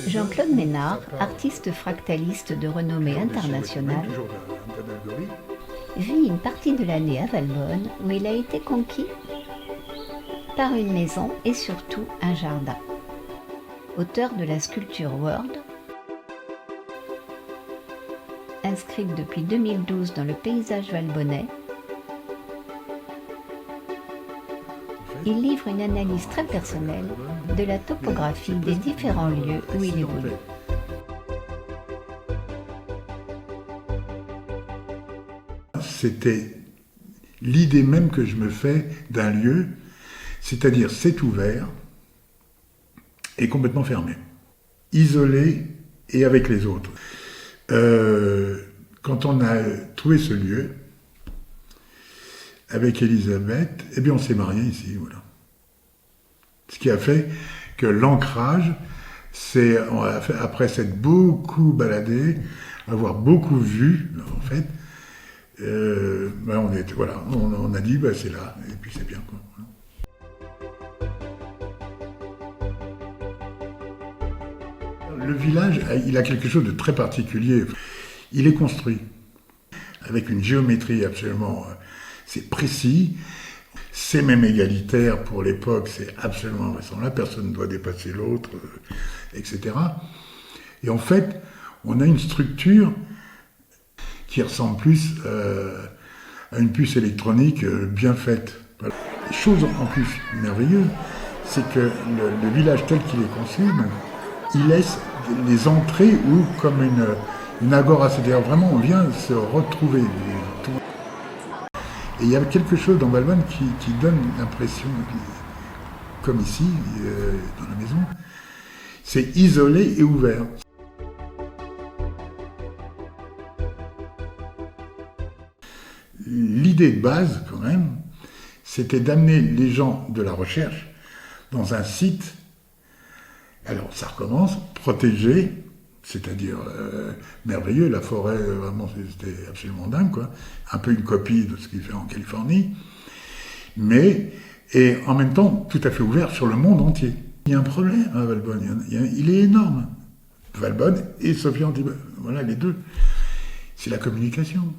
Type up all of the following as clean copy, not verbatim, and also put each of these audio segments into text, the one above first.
Jean-Claude Ménard, artiste fractaliste de renommée internationale, vit une partie de l'année à Valbonne où il a été conquis par une maison et surtout un jardin. Auteur de la sculpture World, inscrite depuis 2012 dans le paysage valbonnais, il livre une analyse très personnelle de la topographie des différents lieux où il évolue. C'était l'idée même que je me fais d'un lieu, c'est-à-dire c'est ouvert et complètement fermé, isolé et avec les autres. Quand on a trouvé ce lieu, avec Elisabeth, eh bien on s'est mariés ici, voilà. Ce qui a fait que l'ancrage, c'est après s'être beaucoup baladé, avoir beaucoup vu, en fait, on a dit c'est là, et puis c'est bien, quoi. Le village, il a quelque chose de très particulier. Il est construit avec une géométrie absolument, c'est précis, c'est même égalitaire pour l'époque, c'est absolument vraisemblable, personne ne doit dépasser l'autre, etc. Et en fait, on a une structure qui ressemble plus à une puce électronique bien faite. Voilà. Chose en plus merveilleuse, c'est que le village tel qu'il est conçu, il laisse les entrées ou comme une agora, c'est-à-dire vraiment on vient se retrouver. Et il y a quelque chose dans Valbonne qui donne l'impression, comme ici, dans la maison, c'est isolé et ouvert. L'idée de base, quand même, c'était d'amener les gens de la recherche dans un site, alors ça recommence, protégé, c'est-à-dire merveilleux, la forêt, vraiment, c'était absolument dingue, quoi. Un peu une copie de ce qu'il fait en Californie, et en même temps, tout à fait ouvert sur le monde entier. Il y a un problème à Valbonne, il est énorme. Valbonne et Sophia Antipolis, voilà les deux. C'est la communication.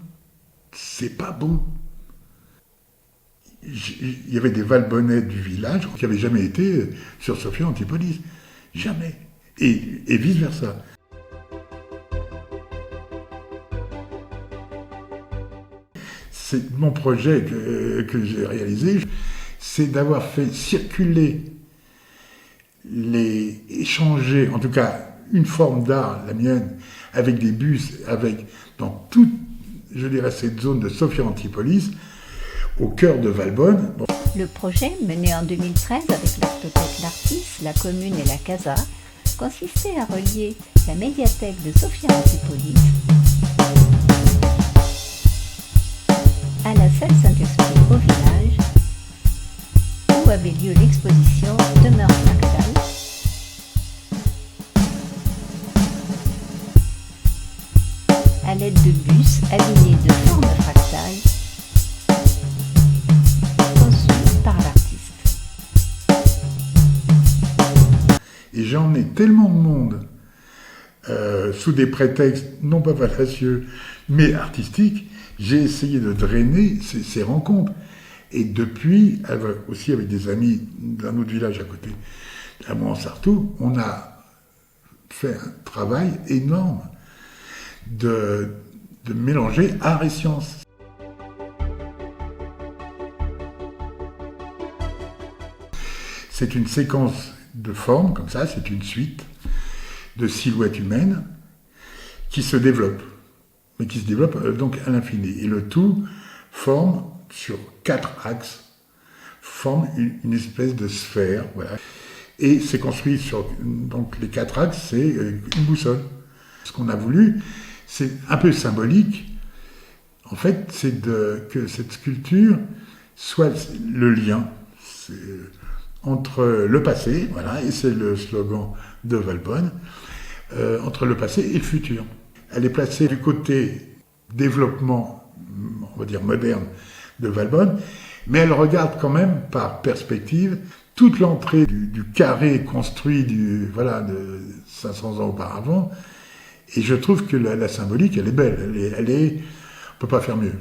C'est pas bon. Il y avait des Valbonnais du village qui n'avaient jamais été sur Sophia Antipolis. Jamais. Et vice-versa. C'est mon projet que j'ai réalisé, c'est d'avoir fait circuler, échanger, en tout cas, une forme d'art, la mienne, avec des bus, dans toute, je dirais, cette zone de Sophia Antipolis, au cœur de Valbonne. Bon. Le projet, mené en 2013 avec l'Artothèque L'Artis, la commune et la Casa, consistait à relier la médiathèque de Sophia Antipolis à la salle Saint-Esprit au village, où avait lieu l'exposition Demeure fractale, à l'aide de bus alignés de formes fractales conçus par l'artiste. Et j'ai emmené tellement de monde sous des prétextes non pas fallacieux, mais artistiques, j'ai essayé de drainer ces rencontres. Et depuis, aussi avec des amis d'un autre village à côté, à Mouansartou, on a fait un travail énorme de mélanger art et science. C'est une séquence de formes, comme ça, c'est une suite de silhouettes humaines qui se développent, mais qui se développent donc à l'infini. Et le tout forme, sur 4 axes, forme une espèce de sphère, voilà. Et c'est construit sur donc les 4 axes, c'est une boussole. Ce qu'on a voulu, c'est un peu symbolique, en fait, c'est que cette sculpture soit le lien entre le passé, voilà, et c'est le slogan de Valbonne, entre le passé et le futur. Elle est placée du côté développement, on va dire moderne, de Valbonne, mais elle regarde quand même par perspective toute l'entrée du carré construit 500 ans auparavant. Et je trouve que la symbolique, elle est belle. On ne peut pas faire mieux.